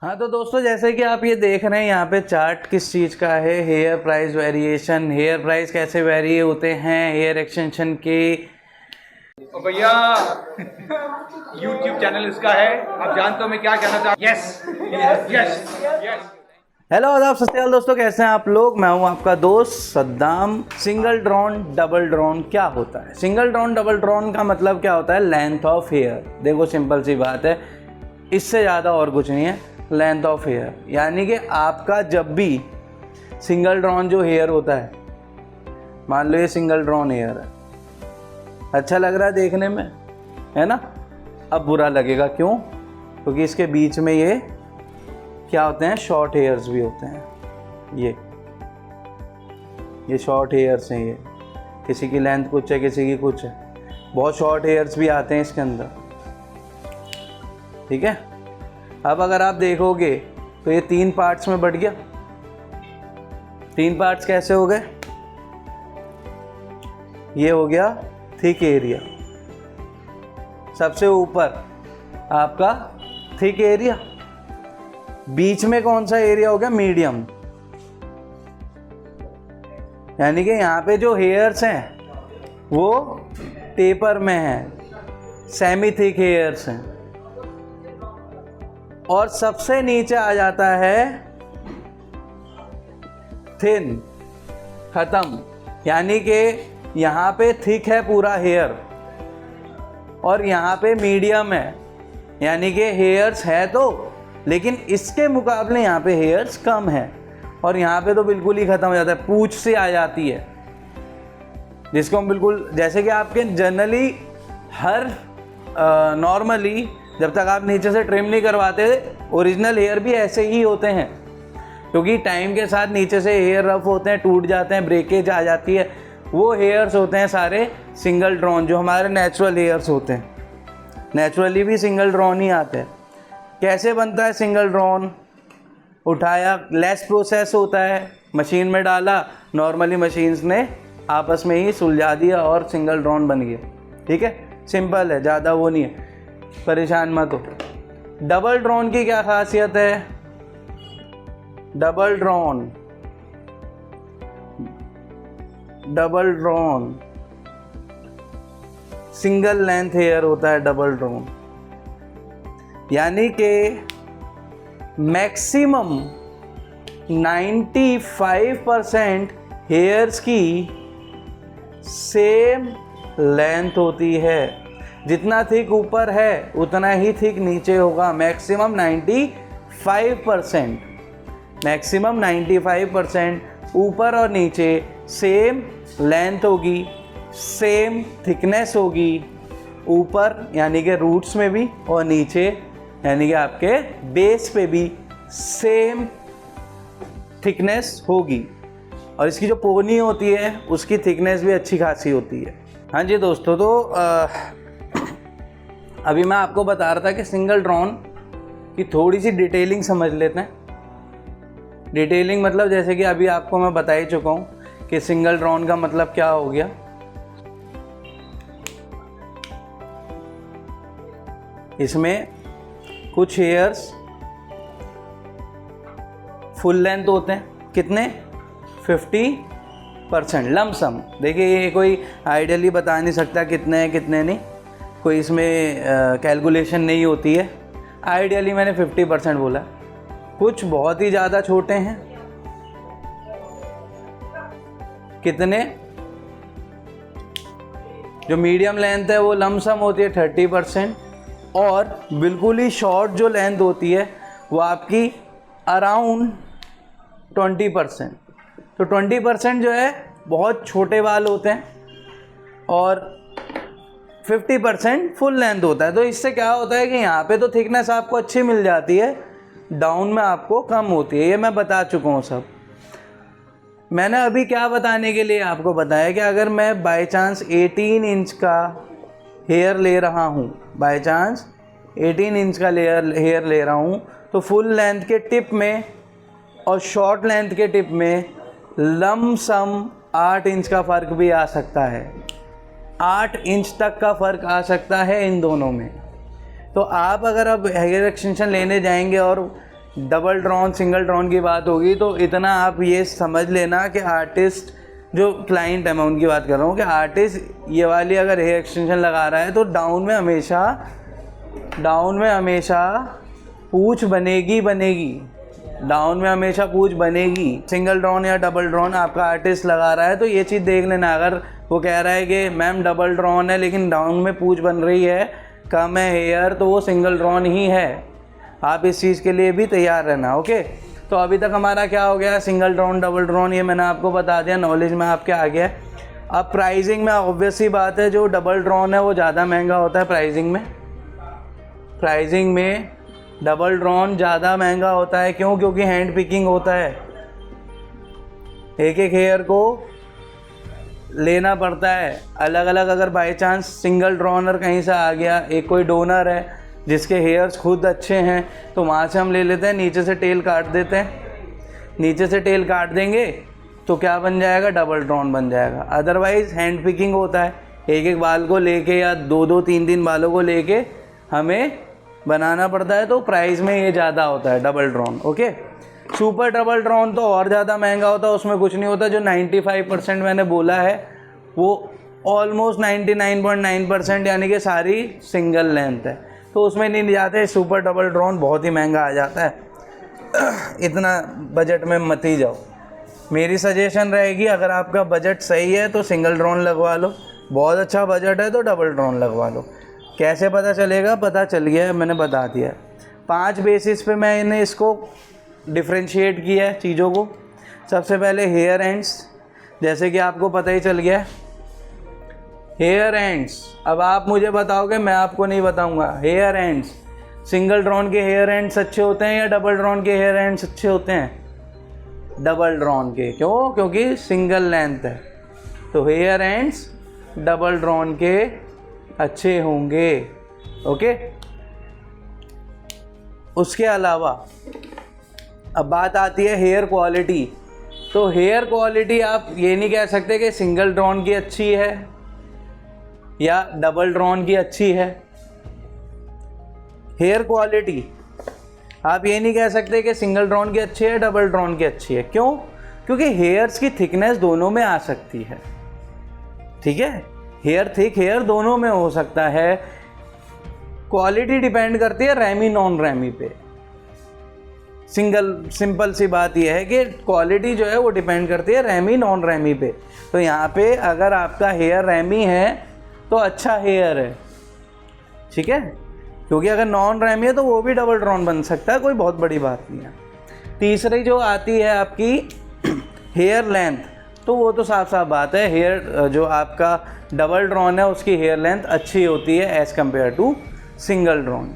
हाँ तो दोस्तों, जैसे कि आप ये देख रहे हैं यहाँ पे चार्ट किस चीज़ का है, hair price variation, hair price कैसे वेरी होते हैं हेयर एक्सटेंशन के। तो भैया YouTube चैनल इसका है, आप जानते हो मैं क्या कहना चाहता हूँ। Yes yes yes. हेलो आदाब सत श्री अकाल दोस्तों, कैसे हैं आप लोग। मैं हूं आपका दोस्त Saddam. Single drawn double drawn क्या होता है? सिंगल ड्रॉन डबल ड्रॉन का मतलब क्या होता है? Length of hair. देखो सिंपल सी बात है, इससे ज़्यादा और कुछ नहीं है। लेंथ ऑफ हेयर यानी कि आपका जब भी सिंगल ड्रॉन जो हेयर होता है, मान लो ये सिंगल ड्रॉन हेयर है, अच्छा लग रहा है देखने में, है ना। अब बुरा लगेगा, क्यों? क्योंकि इसके बीच में ये क्या होते हैं, शॉर्ट हेयर्स भी होते हैं। ये शॉर्ट हेयर्स हैं। ये किसी की लेंथ कुछ है, किसी की कुछ है। बहुत शॉर्ट हेयर्स भी आते हैं इसके अंदर, ठीक है। अब अगर आप देखोगे तो ये 3 पार्ट्स में बढ़ गया। 3 पार्ट्स कैसे हो गए? ये हो गया थिक एरिया, सबसे ऊपर आपका थिक एरिया, बीच में कौन सा एरिया हो गया? मीडियम। यानी कि यहाँ पे जो हेयर्स हैं वो टेपर में हैं, सेमी थिक हेयर्स हैं। और सबसे नीचे आ जाता है थिन, खत्म। यानी कि यहाँ पे थिक है पूरा हेयर और यहाँ पे मीडियम है। यानी कि हेयर्स है तो, लेकिन इसके मुकाबले यहाँ पे हेयर्स कम है और यहाँ पे तो बिल्कुल ही ख़त्म हो जाता है, पूंछ से आ जाती है, जिसको हम बिल्कुल, जैसे कि आपके जनरली हर नॉर्मली जब तक आप नीचे से ट्रिम नहीं करवाते, ओरिजिनल हेयर भी ऐसे ही होते हैं। क्योंकि टाइम के साथ नीचे से हेयर रफ होते हैं, टूट जाते हैं, ब्रेकेज आ जाती है। वो हेयर्स होते हैं सारे सिंगल ड्रॉन, जो हमारे नेचुरल हेयर्स होते हैं। नेचुरली भी सिंगल ड्रॉन ही आते हैं। कैसे बनता है सिंगल ड्रॉन? उठाया, लेस प्रोसेस होता है, मशीन में डाला, नॉर्मली मशीन्स ने आपस में ही सुलझा दिया और सिंगल ड्रॉन बन गया, ठीक है। सिंपल है, ज़्यादा वो नहीं है, परेशान मत हो। डबल ड्रॉन की क्या खासियत है? Double drawn single length hair होता है डबल ड्रॉन। यानी कि मैक्सिमम 95% हेयर्स की सेम लेंथ होती है। जितना थिक ऊपर है उतना ही थिक नीचे होगा। मैक्सिमम 95% ऊपर और नीचे सेम लेंथ होगी, सेम थिकनेस होगी। ऊपर यानी कि रूट्स में भी और नीचे यानी कि आपके बेस पे भी सेम थिकनेस होगी। और इसकी जो पोनी होती है उसकी थिकनेस भी अच्छी खासी होती है। हाँ जी दोस्तों, तो अभी मैं आपको बता रहा था कि सिंगल ड्रॉन की थोड़ी सी डिटेलिंग समझ लेते हैं। डिटेलिंग मतलब जैसे कि अभी आपको मैं बता ही चुका हूँ कि सिंगल ड्रॉन का मतलब क्या हो गया। इसमें कुछ हेयर्स फुल लेंथ होते हैं, कितने? 50% लमसम। देखिए ये कोई आइडियली बता नहीं सकता कितने हैं कितने नहीं, कोई इसमें कैलकुलेशन नहीं होती है। आइडियली मैंने 50% बोला। कुछ बहुत ही ज़्यादा छोटे हैं, कितने? जो मीडियम लेंथ है वो लमसम होती है 30%, और बिल्कुल ही शॉर्ट जो लेंथ होती है वो आपकी अराउंड 20%। तो 20% जो है बहुत छोटे बाल होते हैं और 50% फुल लेंथ होता है। तो इससे क्या होता है कि यहाँ पे तो थिकनेस आपको अच्छी मिल जाती है, डाउन में आपको कम होती है। ये मैं बता चुका हूँ सब। मैंने अभी क्या बताने के लिए आपको बताया कि अगर मैं बाय चांस 18 इंच का हेयर ले रहा हूँ, बाय चांस 18 इंच का हेयर ले रहा हूँ, तो फुल लेंथ के टिप में और शॉर्ट लेंथ के टिप में लमसम 8 इंच का फ़र्क भी आ सकता है। 8 इंच तक का फ़र्क आ सकता है इन दोनों में। तो आप अगर अब हेयर एक्सटेंशन लेने जाएंगे और डबल ड्रॉन सिंगल ड्रॉन की बात होगी तो इतना आप ये समझ लेना कि आर्टिस्ट जो क्लाइंट है, मैं उनकी बात कर रहा हूँ, कि आर्टिस्ट ये वाली अगर हेयर एक्सटेंशन लगा रहा है तो डाउन में हमेशा पूंछ बनेगी। डाउन में हमेशा पूंछ बनेगी। सिंगल ड्रॉन या डबल ड्रॉन आपका आर्टिस्ट लगा रहा है तो ये चीज़ देख लेना। अगर वो कह रहा है कि मैम डबल ड्रॉन है लेकिन डाउन में पूंछ बन रही है, कम है हेयर, तो वो सिंगल ड्रॉन ही है। आप इस चीज़ के लिए भी तैयार रहना। ओके, तो अभी तक हमारा क्या हो गया, सिंगल ड्रॉन डबल ड्रॉन, ये मैंने आपको बता दिया, नॉलेज में आपके आ गया। अब प्राइसिंग में ऑब्वियस सी बात है, जो डबल ड्रॉन है वो ज़्यादा महंगा होता है प्राइसिंग में डबल ड्रॉन ज़्यादा महंगा होता है। क्यों? क्योंकि हैंड पिकिंग होता है, एक एक हेयर को लेना पड़ता है अलग अलग। अगर बाय चांस सिंगल ड्रॉनर कहीं से आ गया, एक कोई डोनर है जिसके हेयर्स खुद अच्छे हैं, तो वहाँ से हम ले लेते हैं, नीचे से टेल काट देते हैं। नीचे से टेल काट देंगे तो क्या बन जाएगा, डबल ड्रॉन बन जाएगा। अदरवाइज़ हैंड पिकिंग होता है, एक एक बाल को लेके या दो दो तीन तीन बालों को लेके हमें बनाना पड़ता है, तो प्राइस में ये ज़्यादा होता है double drawn. Okay, super double drawn तो और ज़्यादा महंगा होता है, उसमें कुछ नहीं होता। जो 95% मैंने बोला है वो ऑलमोस्ट 99.9% यानी कि सारी सिंगल लेंथ है, तो उसमें नहीं जाते। सुपर डबल ड्रॉन बहुत ही महंगा आ जाता है, इतना बजट में मत ही जाओ। मेरी सजेशन रहेगी, अगर आपका बजट सही है तो सिंगल ड्रॉन लगवा लो, बहुत अच्छा बजट है तो डबल ड्रॉन लगवा लो। कैसे पता चलेगा? पता चल गया है, मैंने बता दिया है। 5 बेसिस पे मैंने इसको डिफ्रेंशिएट किया है चीज़ों को। सबसे पहले हेयर एंड्स, जैसे कि आपको पता ही चल गया है हेयर एंड्स। अब आप मुझे बताओगे, मैं आपको नहीं बताऊंगा। हेयर एंड्स, सिंगल ड्रॉन के हेयर एंड्स अच्छे होते हैं या डबल ड्रॉन के हेयर एंड्स अच्छे होते हैं? डबल ड्रॉन के। क्यों? क्योंकि सिंगल लेंथ है, तो हेयर एंड्स डबल ड्रॉन के अच्छे होंगे। ओके, उसके अलावा अब बात आती है हेयर क्वालिटी। तो हेयर क्वालिटी आप ये नहीं कह सकते कि सिंगल ड्रॉन की अच्छी है या डबल ड्रॉन की अच्छी है। हेयर क्वालिटी आप ये नहीं कह सकते कि सिंगल ड्रॉन की अच्छी है, डबल ड्रॉन की अच्छी है। क्यों? क्योंकि हेयर्स की थिकनेस दोनों में आ सकती है। ठीक है, हेयर थिक हेयर दोनों में हो सकता है। क्वालिटी डिपेंड करती है रैमी नॉन रैमी पे। सिंपल सी बात यह है कि क्वालिटी जो है वो डिपेंड करती है रैमी नॉन रैमी पे। तो यहाँ पे अगर आपका हेयर रैमी है तो अच्छा हेयर है, ठीक है, क्योंकि अगर नॉन रैमी है तो वो भी डबल ड्रॉन बन सकता है, कोई बहुत बड़ी बात नहीं है। तीसरी जो आती है आपकी हेयर लेंथ, तो वो तो साफ साफ बात है, हेयर जो आपका डबल ड्रॉन है उसकी हेयर लेंथ अच्छी होती है as compare to single drawn,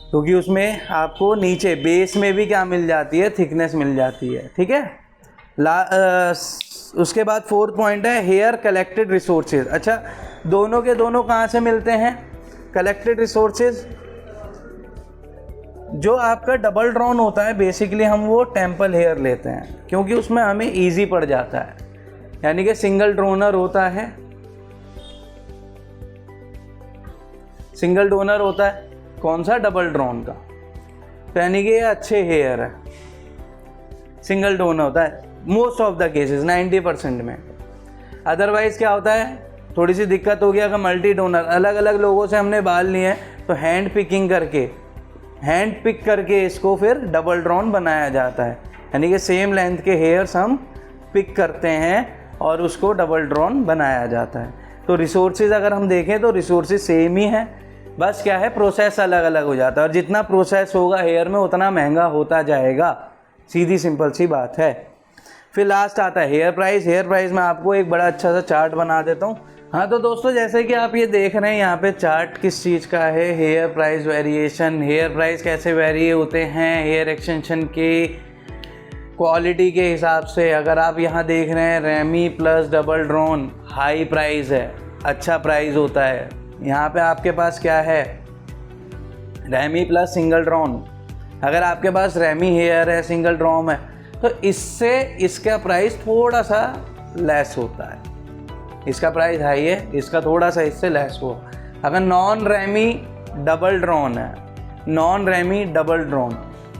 क्योंकि उसमें आपको नीचे बेस में भी क्या मिल जाती है, थिकनेस मिल जाती है। ठीक है, उसके बाद 4th पॉइंट है हेयर कलेक्टेड रिसोर्सेज। अच्छा, दोनों के दोनों कहाँ से मिलते हैं कलेक्टेड रिसोर्सेज? जो आपका डबल ड्रॉन होता है बेसिकली हम वो टेम्पल हेयर लेते हैं, क्योंकि उसमें हमें इजी पड़ जाता है। यानी कि सिंगल ड्रोनर होता है, सिंगल डोनर होता है कौन सा, डबल ड्रॉन का, तो यानी कि ये अच्छे हेयर है। सिंगल डोनर होता है मोस्ट ऑफ द केसेस 90% में। अदरवाइज़ क्या होता है, थोड़ी सी दिक्कत हो गया अगर मल्टी डोनर, अलग अलग लोगों से हमने बाल लिए हैं तो हैंड पिक करके इसको फिर डबल ड्रॉन बनाया जाता है। यानी कि सेम लेंथ के हेयर्स हम पिक करते हैं और उसको डबल ड्रॉन बनाया जाता है। तो रिसोर्सेज अगर हम देखें तो रिसोर्सेज सेम ही है, बस क्या है प्रोसेस अलग अलग हो जाता है, और जितना प्रोसेस होगा हेयर में उतना महंगा होता जाएगा, सीधी सिंपल सी बात है। फिर लास्ट आता है हेयर प्राइस। हेयर प्राइस में आपको एक बड़ा अच्छा सा चार्ट बना देता हूँ। हाँ, तो दोस्तों जैसे कि आप ये देख रहे हैं यहाँ पे चार्ट किस चीज़ का है, hair price variation. Hair price कैसे वेरी होते हैं हेयर एक्सटेंशन के क्वालिटी के हिसाब से। अगर आप यहाँ देख रहे हैं ramie plus double drawn high price है, अच्छा प्राइस होता है। यहाँ पे आपके पास क्या है, रैमी प्लस सिंगल ड्रॉन। अगर आपके पास रैमी हेयर है, सिंगल ड्रॉन है, तो इससे इसका प्राइस थोड़ा सा लेस होता है। इसका प्राइस हाई है, इसका थोड़ा सा इससे लेस हो। अगर नॉन रैमी डबल ड्रॉन है, नॉन रैमी डबल ड्रॉन,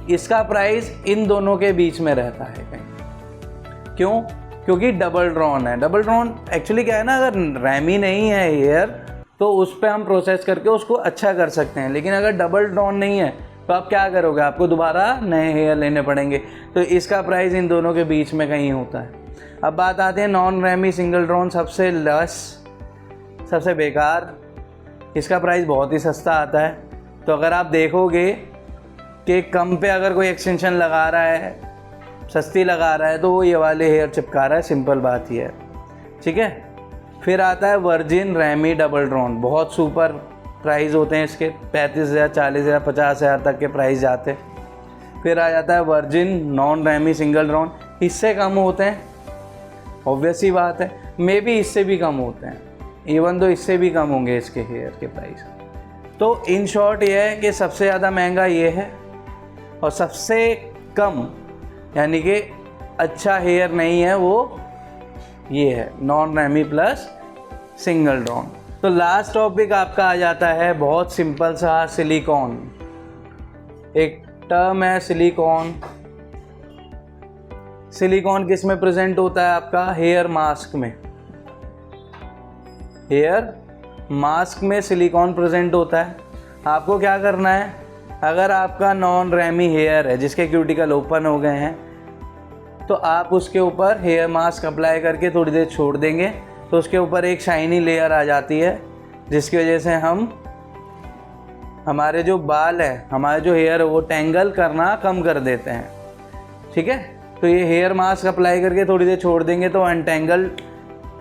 इसका प्राइस इन दोनों के बीच में रहता है कहीं। क्यों? क्योंकि डबल ड्रॉन है। डबल ड्रॉन एक्चुअली क्या है ना, अगर रैमी नहीं है हेयर तो उस पर हम प्रोसेस करके उसको अच्छा कर सकते हैं, लेकिन अगर डबल ड्रॉन नहीं है तो आप क्या करोगे, आपको दोबारा नए हेयर लेने पड़ेंगे। तो इसका प्राइस इन दोनों के बीच में कहीं होता है। अब बात आती है नॉन रैमी सिंगल ड्रॉन, सबसे लेस, सबसे बेकार। इसका प्राइस बहुत ही सस्ता आता है। तो अगर आप देखोगे कि कम पे अगर कोई एक्सटेंशन लगा रहा है, सस्ती लगा रहा है, तो वो ये वाले हेयर चिपका रहा है, सिंपल बात ही है, ठीक है। फिर आता है वर्जिन रैमी डबल ड्रॉन, बहुत सुपर प्राइस होते हैं इसके, 35,000, 40,000, 50,000 तक के प्राइस जाते हैं। फिर आ जाता है virgin non ramie single drawn, इससे कम होते हैं, ऑब्वियस ही बात है। मे बी इससे भी कम होते हैं, इवन तो इससे भी कम होंगे इसके हेयर के प्राइस। तो इन शॉर्ट ये है कि सबसे ज़्यादा महंगा ये है, और सबसे कम यानी कि अच्छा हेयर नहीं है वो ये है, non ramie plus single drawn. तो लास्ट टॉपिक आपका आ जाता है बहुत सिंपल सा, सिलिकॉन। एक टर्म है सिलिकॉन। सिलिकॉन किस में प्रेजेंट होता है आपका? हेयर मास्क में। हेयर मास्क में सिलिकॉन प्रेजेंट होता है। आपको क्या करना है, अगर आपका नॉन रैमी हेयर है जिसके क्यूटिकल ओपन हो गए हैं, तो आप उसके ऊपर हेयर मास्क अप्लाई करके थोड़ी देर छोड़ देंगे, तो उसके ऊपर एक शाइनी लेयर आ जाती है, जिसकी वजह से हम हमारे जो बाल है, हमारे जो हेयर है, वो टेंगल करना कम कर देते हैं, ठीक है। तो ये हेयर मास्क अप्लाई करके थोड़ी देर छोड़ देंगे तो अनटेंगल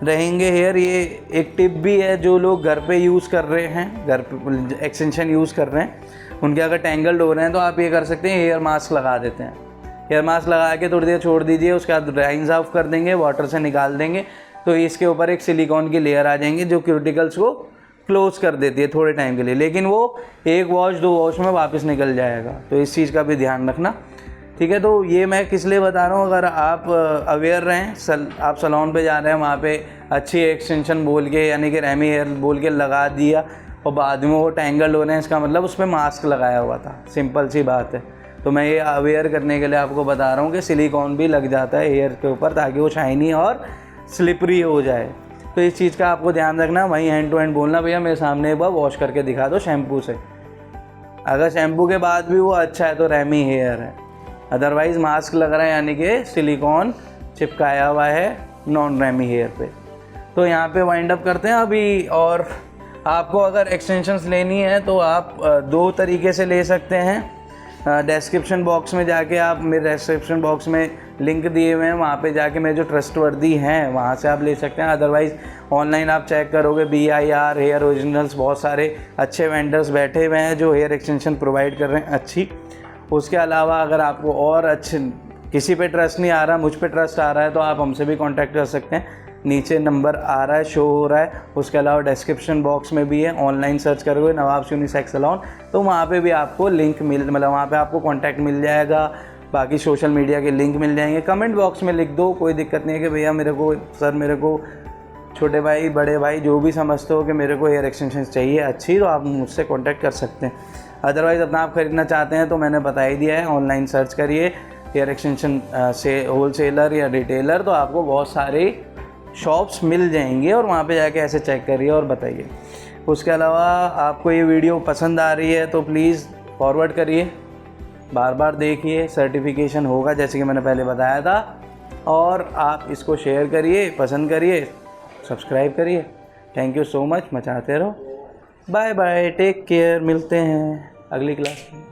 रहेंगे हेयर। ये एक टिप भी है, जो लोग घर पे यूज़ कर रहे हैं, घर पे एक्सटेंशन यूज़ कर रहे हैं, उनके अगर टेंगल्ड हो रहे हैं तो आप ये कर सकते हैं, हेयर मास्क लगा देते हैं। हेयर मास्क लगा के थोड़ी देर छोड़ दीजिए, उसके बाद ड्राइंग ऑफ कर देंगे, वाटर से निकाल देंगे, तो इसके ऊपर एक सिलिकॉन की लेयर आ जाएंगी जो क्यूटिकल्स को क्लोज कर देती है थोड़े टाइम के लिए, लेकिन वो एक वॉश 2 वॉश में वापस निकल जाएगा। तो इस चीज़ का भी ध्यान रखना, ठीक है। तो ये मैं किस लिए बता रहा हूँ, अगर आप अवेयर रहें, आप सैलून पे जा रहे हैं, वहाँ पे अच्छी एक्सटेंशन बोल के यानी कि रैमी हेयर बोल के लगा दिया और बाद में वो टैंगल हो रहे हैं, इसका मतलब उस पर मास्क लगाया हुआ था, सिंपल सी बात है। तो मैं ये अवेयर करने के लिए आपको बता रहा हूँ कि सिलिकॉन भी लग जाता है हेयर के ऊपर, ताकि वो शाइनी और स्लिपरी हो जाए। तो इस चीज़ का आपको ध्यान रखना। वहीं हैंड टू हैंड बोलना, भैया मेरे सामने एक बार वॉश करके दिखा दो शैम्पू से। अगर शैम्पू के बाद भी वो अच्छा है तो रैमी हेयर है, अदरवाइज़ मास्क लग रहा है यानी कि सिलिकॉन चिपकाया हुआ है नॉन रैमी हेयर पे। तो यहाँ पे वाइंड अप करते हैं अभी। और आपको अगर एक्सटेंशंस लेनी है तो आप 2 तरीके से ले सकते हैं। डिस्क्रिप्शन बॉक्स में जाके आप, मेरे डिस्क्रिप्शन बॉक्स में लिंक दिए हुए हैं, वहाँ पे जाके मेरे जो ट्रस्टवर्दी हैं वहाँ से आप ले सकते हैं। अदरवाइज़ ऑनलाइन आप चेक करोगे, BIR हेयर ओरिजिनल्स, बहुत सारे अच्छे वेंडर्स बैठे हुए हैं जो हेयर एक्सटेंशन प्रोवाइड कर रहे हैं अच्छी। उसके अलावा अगर आपको और अच्छे किसी पे ट्रस्ट नहीं आ रहा, मुझ पे ट्रस्ट आ रहा है, तो आप हमसे भी कांटेक्ट कर सकते हैं। नीचे नंबर आ रहा है, शो हो रहा है। उसके अलावा डिस्क्रिप्शन बॉक्स में भी है, ऑनलाइन सर्च करोगे नवाब्स यूनिसेक्स सैलून, तो वहाँ पे भी आपको लिंक मतलब वहाँ पे आपको कांटेक्ट मिल जाएगा। बाकी सोशल मीडिया के लिंक मिल जाएंगे। कमेंट बॉक्स में लिख दो, कोई दिक्कत नहीं है कि भैया मेरे को, सर मेरे को, छोटे भाई बड़े भाई जो भी समझते हो कि मेरे को हेयर एक्सटेंशन चाहिए अच्छी, तो आप मुझसे कॉन्टैक्ट कर सकते हैं। अदरवाइज़ अपना आप खरीदना चाहते हैं तो मैंने बता ही दिया है, ऑनलाइन सर्च करिए हेयर एक्सटेंशन से होलसेलर या रिटेलर, तो आपको बहुत सारे शॉप्स मिल जाएंगे और वहाँ पे जाके ऐसे चेक करिए और बताइए। उसके अलावा आपको ये वीडियो पसंद आ रही है तो प्लीज़ फॉरवर्ड करिए, बार बार देखिए, सर्टिफिकेशन होगा जैसे कि मैंने पहले बताया था। और आप इसको शेयर करिए, पसंद करिए, सब्सक्राइब करिए। थैंक यू सो मच, मचाते रहो। बाय बाय, टेक केयर, मिलते हैं अगली क्लास में।